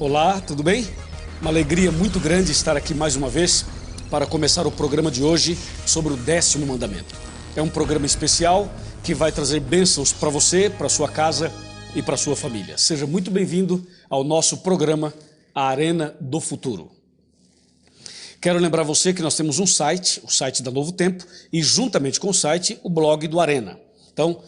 Olá, tudo bem? Uma alegria muito grande estar aqui mais uma vez para começar o programa de hoje sobre o 10º mandamento. É um programa especial que vai trazer bênçãos para você, para sua casa e para sua família. Seja muito bem-vindo ao nosso programa, A Arena do Futuro. Quero lembrar você que nós temos um site, o site da Novo Tempo, e juntamente com o site, o blog do Arena. Então,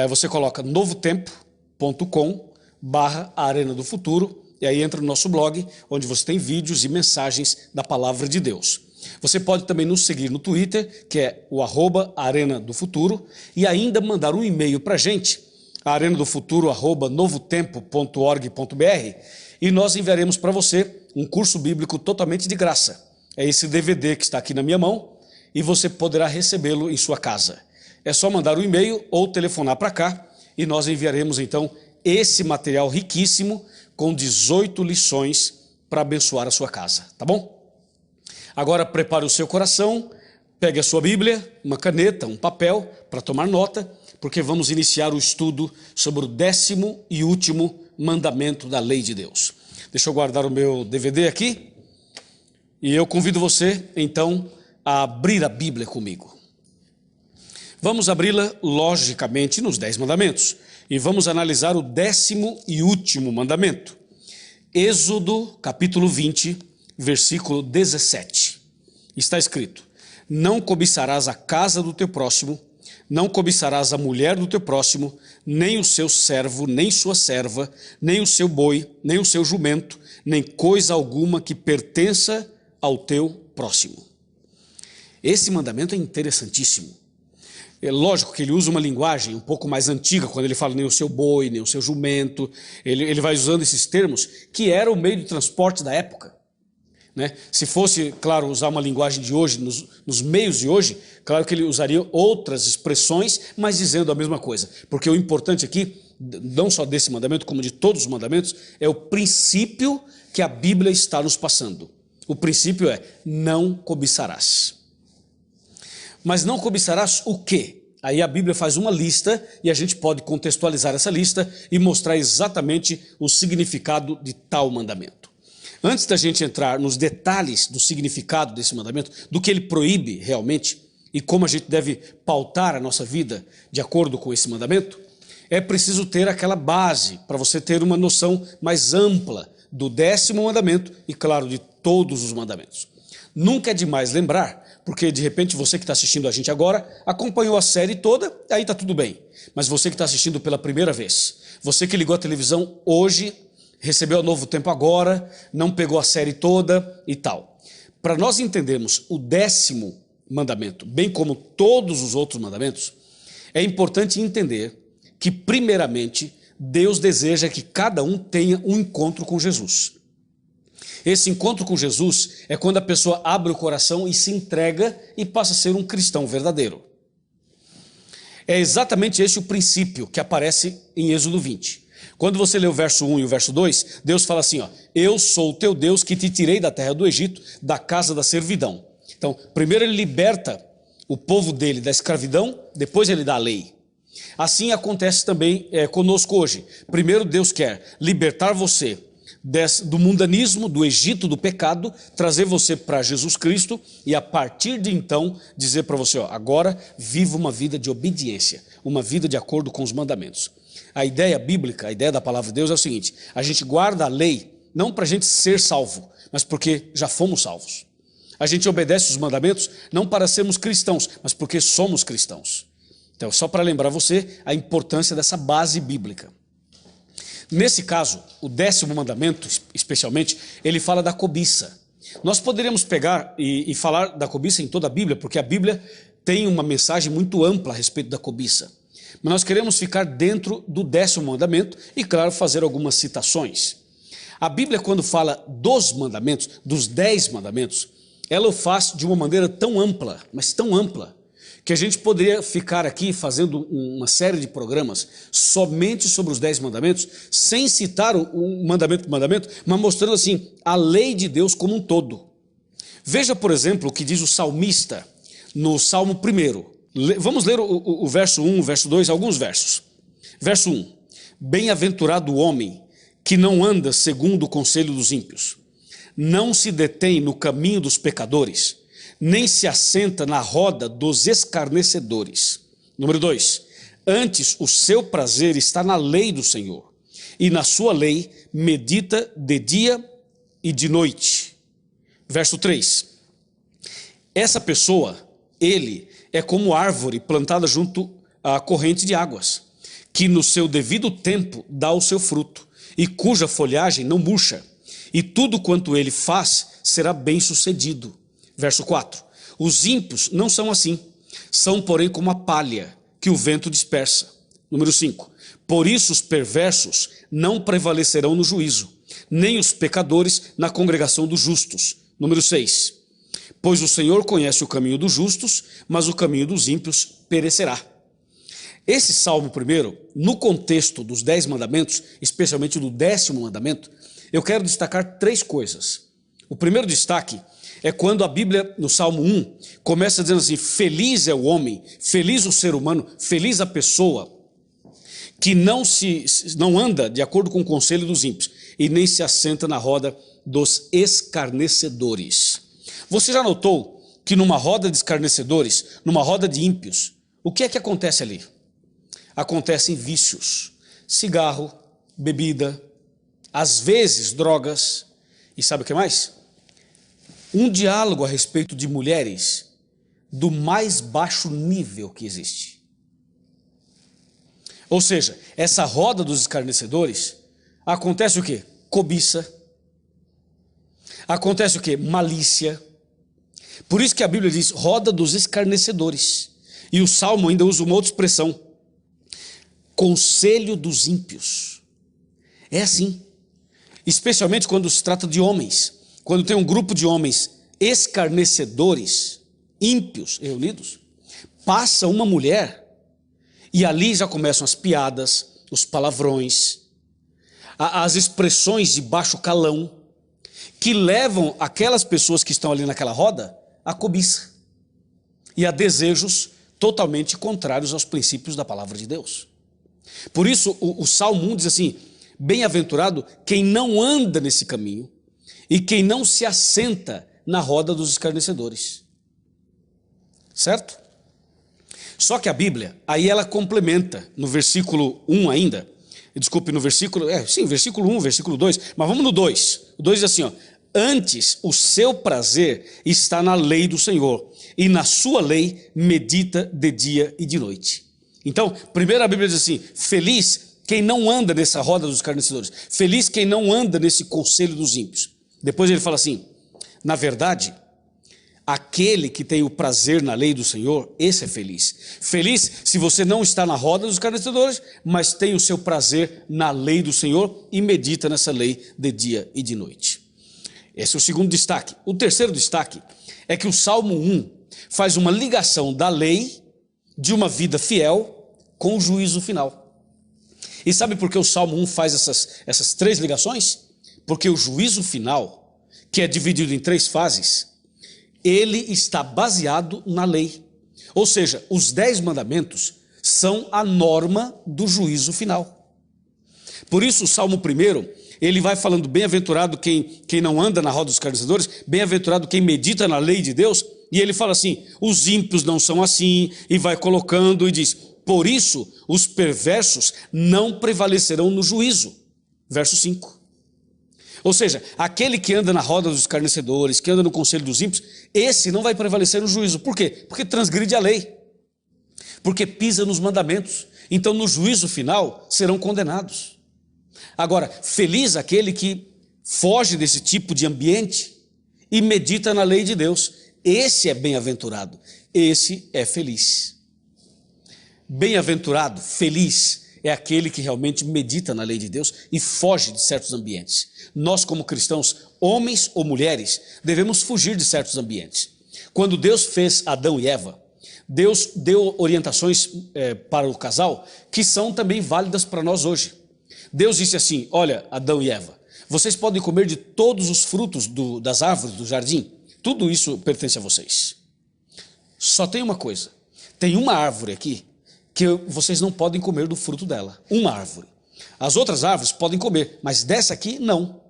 você coloca novotempo.com/Arena do Futuro, e aí entra no nosso blog, onde você tem vídeos e mensagens da Palavra de Deus. Você pode também nos seguir no Twitter, que é o @Arena do Futuro, e ainda mandar um e-mail para a gente, arenadofuturo@novotempo.org.br, e nós enviaremos para você um curso bíblico totalmente de graça. É esse DVD que está aqui na minha mão, e você poderá recebê-lo em sua casa. É só mandar um e-mail ou telefonar para cá, e nós enviaremos então esse material riquíssimo, com 18 lições para abençoar a sua casa, tá bom? Agora prepare o seu coração, pegue a sua Bíblia, uma caneta, um papel para tomar nota, porque vamos iniciar o estudo sobre o 10º e último mandamento da lei de Deus. Deixa eu guardar o meu DVD aqui e eu convido você então a abrir a Bíblia comigo. Vamos abri-la logicamente nos 10 mandamentos e vamos analisar o 10º e último mandamento. Êxodo capítulo 20, versículo 17. Está escrito: não cobiçarás a casa do teu próximo, não cobiçarás a mulher do teu próximo, nem o seu servo, nem sua serva, nem o seu boi, nem o seu jumento, nem coisa alguma que pertença ao teu próximo. Esse mandamento é interessantíssimo. É lógico que ele usa uma linguagem um pouco mais antiga, quando ele fala nem o seu boi, nem o seu jumento, ele vai usando esses termos, que era o meio de transporte da época, né? Se fosse, claro, usar uma linguagem de hoje, nos meios de hoje, claro que ele usaria outras expressões, mas dizendo a mesma coisa, porque o importante aqui, não só desse mandamento, como de todos os mandamentos, é o princípio que a Bíblia está nos passando. O princípio é: não cobiçarás. Mas não cobiçarás o quê? Aí a Bíblia faz uma lista e a gente pode contextualizar essa lista e mostrar exatamente o significado de tal mandamento. Antes da gente entrar nos detalhes do significado desse mandamento, do que ele proíbe realmente e como a gente deve pautar a nossa vida de acordo com esse mandamento, é preciso ter aquela base para você ter uma noção mais ampla do 10º mandamento e, claro, de todos os mandamentos. Nunca é demais lembrar, porque de repente você que está assistindo a gente agora acompanhou a série toda, aí está tudo bem. Mas você que está assistindo pela primeira vez, você que ligou a televisão hoje, recebeu o Novo Tempo agora, não pegou a série toda e tal. Para nós entendermos o 10º mandamento, bem como todos os outros mandamentos, é importante entender que, primeiramente, Deus deseja que cada um tenha um encontro com Jesus. Esse encontro com Jesus é quando a pessoa abre o coração e se entrega e passa a ser um cristão verdadeiro. É exatamente esse o princípio que aparece em Êxodo 20. Quando você lê o verso 1 e o verso 2, Deus fala assim, ó: eu sou o teu Deus que te tirei da terra do Egito, da casa da servidão. Então, primeiro ele liberta o povo dele da escravidão, depois ele dá a lei. Assim acontece também conosco hoje. Primeiro Deus quer libertar você do mundanismo, do Egito, do pecado, trazer você para Jesus Cristo e a partir de então dizer para você, ó, agora viva uma vida de obediência, uma vida de acordo com os mandamentos. A ideia bíblica, a ideia da palavra de Deus é o seguinte: a gente guarda a lei não para a gente ser salvo, mas porque já fomos salvos. A gente obedece os mandamentos não para sermos cristãos, mas porque somos cristãos. Então, só para lembrar você a importância dessa base bíblica. Nesse caso, o 10º mandamento, especialmente, ele fala da cobiça. Nós poderíamos pegar e falar da cobiça em toda a Bíblia, porque a Bíblia tem uma mensagem muito ampla a respeito da cobiça. Mas nós queremos ficar dentro do 10º mandamento e, claro, fazer algumas citações. A Bíblia, quando fala dos mandamentos, dos 10 mandamentos, ela o faz de uma maneira tão ampla, mas tão ampla, que a gente poderia ficar aqui fazendo uma série de programas somente sobre os 10 mandamentos, sem citar um mandamento por mandamento, mas mostrando assim a lei de Deus como um todo. Veja, por exemplo, o que diz o salmista no Salmo 1. Vamos ler o verso 1, o verso 2, alguns versos. Verso 1: bem-aventurado o homem que não anda segundo o conselho dos ímpios, não se detém no caminho dos pecadores, nem se assenta na roda dos escarnecedores. Número 2, antes o seu prazer está na lei do Senhor, e na sua lei medita de dia e de noite. Verso 3, essa pessoa, ele é como árvore plantada junto à corrente de águas, que no seu devido tempo dá o seu fruto, e cuja folhagem não murcha, e tudo quanto ele faz será bem sucedido. Verso 4, os ímpios não são assim, são porém como a palha que o vento dispersa. Número 5, por isso os perversos não prevalecerão no juízo, nem os pecadores na congregação dos justos. Número 6, pois o Senhor conhece o caminho dos justos, mas o caminho dos ímpios perecerá. Esse salmo primeiro, no contexto dos 10 mandamentos, especialmente do 10º mandamento, eu quero destacar 3 coisas. O primeiro destaque é quando a Bíblia, no Salmo 1, começa dizendo assim, feliz é o homem, feliz o ser humano, feliz a pessoa, que não anda de acordo com o conselho dos ímpios, e nem se assenta na roda dos escarnecedores. Você já notou que numa roda de escarnecedores, numa roda de ímpios, o que é que acontece ali? Acontecem vícios, cigarro, bebida, às vezes drogas, e sabe o que mais? Um diálogo a respeito de mulheres do mais baixo nível que existe. Ou seja, essa roda dos escarnecedores, acontece o quê? Cobiça. Acontece o quê? Malícia. Por isso que a Bíblia diz roda dos escarnecedores. E o Salmo ainda usa uma outra expressão. Conselho dos ímpios. É assim. Especialmente quando se trata de homens. Quando tem um grupo de homens escarnecedores, ímpios reunidos, passa uma mulher e ali já começam as piadas, os palavrões, as expressões de baixo calão, que levam aquelas pessoas que estão ali naquela roda a cobiça e a desejos totalmente contrários aos princípios da palavra de Deus. Por isso o Salmo 1 diz assim, bem-aventurado quem não anda nesse caminho e quem não se assenta na roda dos escarnecedores. Certo? Só que a Bíblia, aí ela complementa no versículo 1 ainda, desculpe, no versículo, versículo 1, versículo 2, mas vamos no 2. O 2 diz assim, ó, antes o seu prazer está na lei do Senhor, e na sua lei medita de dia e de noite. Então, primeiro a Bíblia diz assim, feliz quem não anda nessa roda dos escarnecedores, feliz quem não anda nesse conselho dos ímpios. Depois ele fala assim, na verdade, aquele que tem o prazer na lei do Senhor, esse é feliz. Feliz se você não está na roda dos escarnecedores, mas tem o seu prazer na lei do Senhor e medita nessa lei de dia e de noite. Esse é o segundo destaque. O terceiro destaque é que o Salmo 1 faz uma ligação da lei de uma vida fiel com o juízo final. E sabe por que o Salmo 1 faz essas 3 ligações? Porque o juízo final, que é dividido em 3 fases, ele está baseado na lei. Ou seja, os 10 mandamentos são a norma do juízo final. Por isso o Salmo 1, ele vai falando bem-aventurado quem não anda na roda dos escarnecedores, bem-aventurado quem medita na lei de Deus, e ele fala assim, os ímpios não são assim, e vai colocando e diz, por isso os perversos não prevalecerão no juízo. Verso 5. Ou seja, aquele que anda na roda dos escarnecedores, que anda no conselho dos ímpios, esse não vai prevalecer no juízo. Por quê? Porque transgride a lei. Porque pisa nos mandamentos. Então no juízo final serão condenados. Agora, feliz aquele que foge desse tipo de ambiente e medita na lei de Deus. Esse é bem-aventurado. Esse é feliz. Bem-aventurado, feliz, é aquele que realmente medita na lei de Deus e foge de certos ambientes. Nós, como cristãos, homens ou mulheres, devemos fugir de certos ambientes. Quando Deus fez Adão e Eva, Deus deu orientações para o casal que são também válidas para nós hoje. Deus disse assim, olha, Adão e Eva, vocês podem comer de todos os frutos das árvores do jardim, tudo isso pertence a vocês. Só tem uma coisa, tem uma árvore aqui que vocês não podem comer do fruto dela, uma árvore. As outras árvores podem comer, mas dessa aqui não.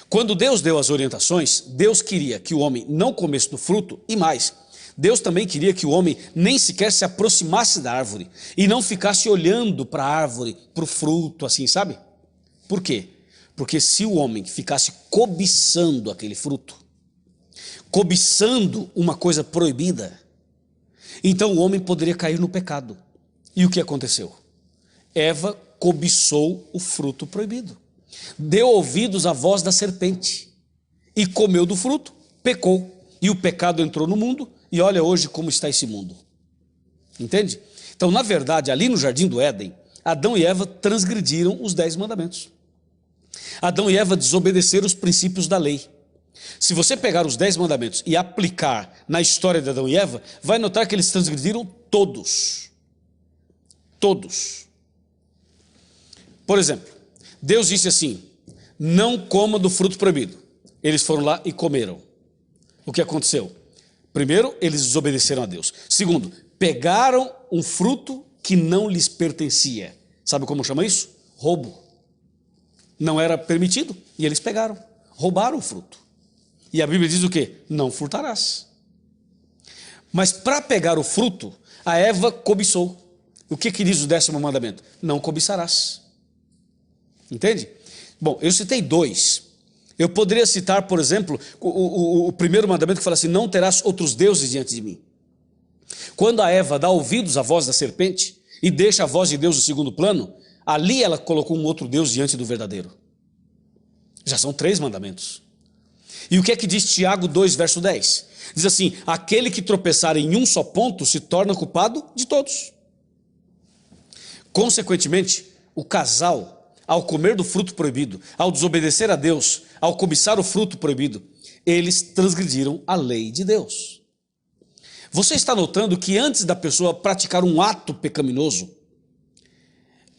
Quando Deus deu as orientações, Deus queria que o homem não comesse do fruto e mais. Deus também queria que o homem nem sequer se aproximasse da árvore e não ficasse olhando para a árvore, para o fruto, assim, sabe? Por quê? Porque se o homem ficasse cobiçando aquele fruto, cobiçando uma coisa proibida, então o homem poderia cair no pecado. E o que aconteceu? Eva cobiçou o fruto proibido, deu ouvidos à voz da serpente e comeu do fruto, pecou. E o pecado entrou no mundo e olha hoje como está esse mundo. Entende? Então, na verdade, ali no jardim do Éden, Adão e Eva transgrediram os 10 mandamentos. Adão e Eva desobedeceram os princípios da lei. Se você pegar os 10 mandamentos e aplicar na história de Adão e Eva, vai notar que eles transgrediram todos. Todos. Por exemplo, Deus disse assim: não coma do fruto proibido. Eles foram lá e comeram. O que aconteceu? Primeiro, eles desobedeceram a Deus. Segundo, pegaram um fruto que não lhes pertencia. Sabe como chama isso? Roubo. Não era permitido e eles pegaram, roubaram o fruto. E a Bíblia diz o quê? Não furtarás. Mas para pegar o fruto, a Eva cobiçou. O que diz o 10º mandamento? Não cobiçarás. Entende? Bom, eu citei 2. Eu poderia citar, por exemplo, o primeiro mandamento que fala assim: não terás outros deuses diante de mim. Quando a Eva dá ouvidos à voz da serpente e deixa a voz de Deus no segundo plano, ali ela colocou um outro Deus diante do verdadeiro. Já são 3 mandamentos. E o que é que diz Tiago 2, verso 10? Diz assim: aquele que tropeçar em um só ponto se torna culpado de todos. Consequentemente, o casal, ao comer do fruto proibido, ao desobedecer a Deus, ao cobiçar o fruto proibido, eles transgrediram a lei de Deus. Você está notando que antes da pessoa praticar um ato pecaminoso,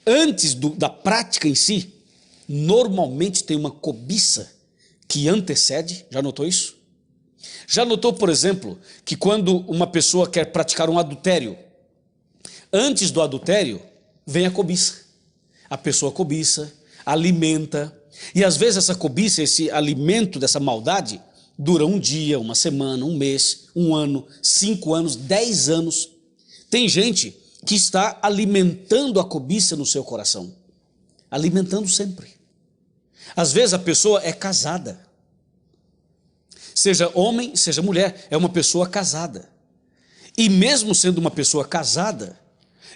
antes da prática em si, normalmente tem uma cobiça que antecede? Já notou isso? Já notou, por exemplo, que quando uma pessoa quer praticar um adultério, antes do adultério vem a cobiça. A pessoa cobiça, alimenta, e às vezes essa cobiça, esse alimento dessa maldade, dura um dia, uma semana, um mês, um ano, 5 anos, 10 anos. Tem gente que está alimentando a cobiça no seu coração, alimentando sempre. Às vezes a pessoa é casada, seja homem, seja mulher, é uma pessoa casada. E mesmo sendo uma pessoa casada,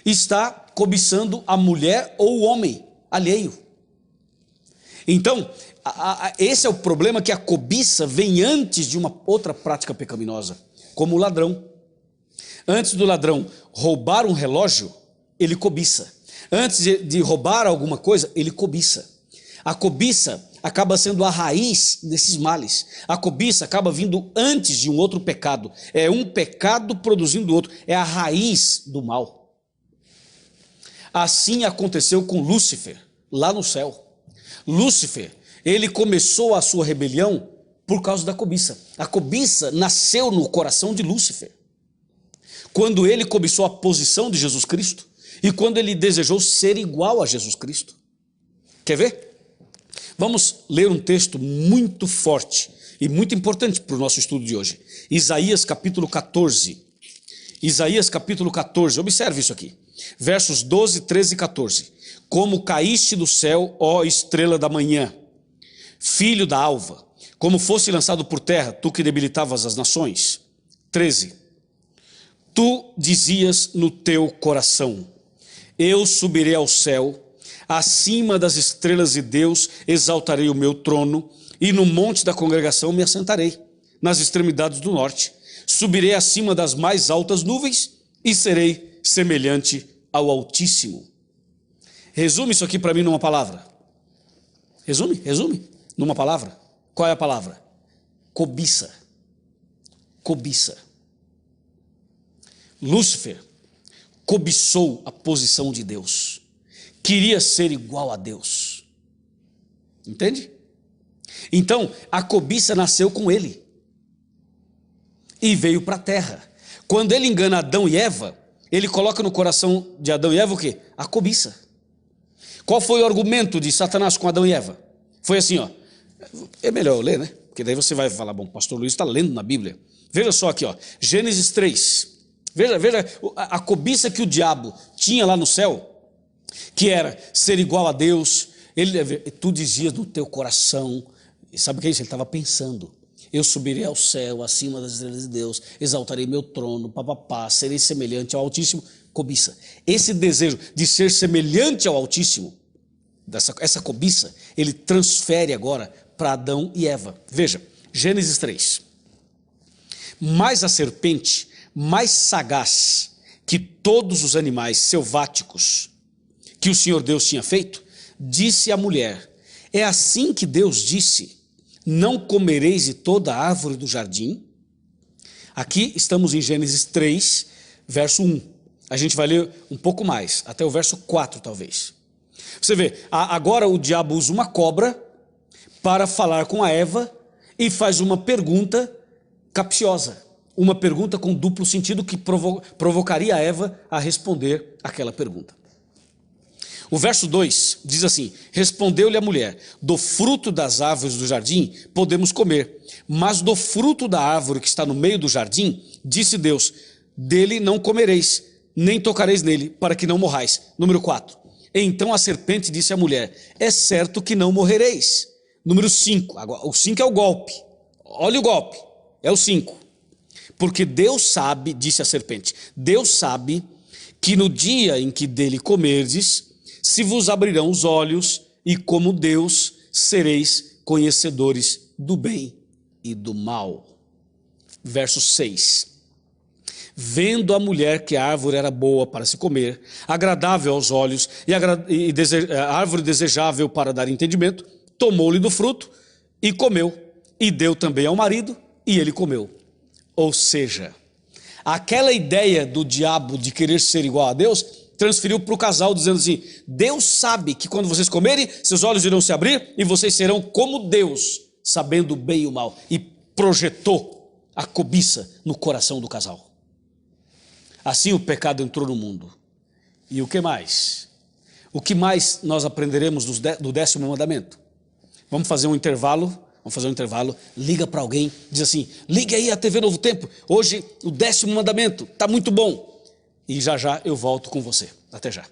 está cobiçando a mulher ou o homem alheio. Então, esse é o problema, que a cobiça vem antes de uma outra prática pecaminosa, como o ladrão. Antes do ladrão roubar um relógio, ele cobiça. Antes de roubar alguma coisa, ele cobiça. A cobiça acaba sendo a raiz desses males. A cobiça acaba vindo antes de um outro pecado. É um pecado produzindo outro. É a raiz do mal. Assim aconteceu com Lúcifer, lá no céu. Lúcifer, ele começou a sua rebelião por causa da cobiça. A cobiça nasceu no coração de Lúcifer, quando ele cobiçou a posição de Jesus Cristo e quando ele desejou ser igual a Jesus Cristo. Quer ver? Vamos ler um texto muito forte e muito importante para o nosso estudo de hoje. Isaías capítulo 14. Isaías capítulo 14, observe isso aqui. Versos 12, 13 e 14. Como caíste do céu, ó estrela da manhã, filho da alva, como fosse lançado por terra, tu que debilitavas as nações. 13. Tu dizias no teu coração: eu subirei ao céu, acima das estrelas de Deus exaltarei o meu trono, e no monte da congregação me assentarei, nas extremidades do norte. Subirei acima das mais altas nuvens e serei semelhante ao Altíssimo. Resume isso aqui para mim numa palavra. Resume numa palavra. Qual é a palavra? Cobiça. Cobiça. Lúcifer cobiçou a posição de Deus. Queria ser igual a Deus. Entende? Então, a cobiça nasceu com ele e veio para a terra. Quando ele engana Adão e Eva, ele coloca no coração de Adão e Eva o quê? A cobiça. Qual foi o argumento de Satanás com Adão e Eva? Foi assim, ó. É melhor eu ler, né? Porque daí você vai falar, bom, o pastor Luiz está lendo na Bíblia. Veja só aqui, ó. Gênesis 3. Veja a cobiça que o diabo tinha lá no céu, que era ser igual a Deus. Tu dizias no teu coração, e sabe o que é isso? Ele estava pensando. Eu subirei ao céu, acima das estrelas de Deus, exaltarei meu trono, papapá, serei semelhante ao Altíssimo. Cobiça. Esse desejo de ser semelhante ao Altíssimo, essa cobiça, ele transfere agora para Adão e Eva. Veja, Gênesis 3. Mas a serpente, mais sagaz que todos os animais selváticos que o Senhor Deus tinha feito, disse à mulher: é assim que Deus disse, não comereis de toda a árvore do jardim? Aqui estamos em Gênesis 3, verso 1. A gente vai ler um pouco mais, até o verso 4 talvez. Você vê, agora o diabo usa uma cobra para falar com a Eva e faz uma pergunta capciosa. Uma pergunta com duplo sentido que provocaria a Eva a responder aquela pergunta. O verso 2 diz assim: respondeu-lhe a mulher: do fruto das árvores do jardim podemos comer, mas do fruto da árvore que está no meio do jardim, disse Deus, dele não comereis, nem tocareis nele, para que não morrais. Número 4. Então a serpente disse à mulher: é certo que não morrereis. Número 5. Agora, o 5 é o golpe. Olha o golpe. É o 5. Porque Deus sabe, disse a serpente, Deus sabe que no dia em que dele comerdes, se vos abrirão os olhos, e como Deus sereis conhecedores do bem e do mal. Verso 6. Vendo a mulher que a árvore era boa para se comer, agradável aos olhos e a árvore desejável para dar entendimento, tomou-lhe do fruto e comeu, e deu também ao marido, e ele comeu. Ou seja, aquela ideia do diabo de querer ser igual a Deus, transferiu para o casal dizendo assim: Deus sabe que quando vocês comerem, seus olhos irão se abrir e vocês serão como Deus, sabendo o bem e o mal. E projetou a cobiça no coração do casal. Assim o pecado entrou no mundo. E o que mais? O que mais nós aprenderemos do 10º mandamento? Vamos fazer um intervalo. Liga para alguém, diz assim: ligue aí a TV Novo Tempo, hoje o 10º mandamento, está muito bom. E já já eu volto com você. Até já.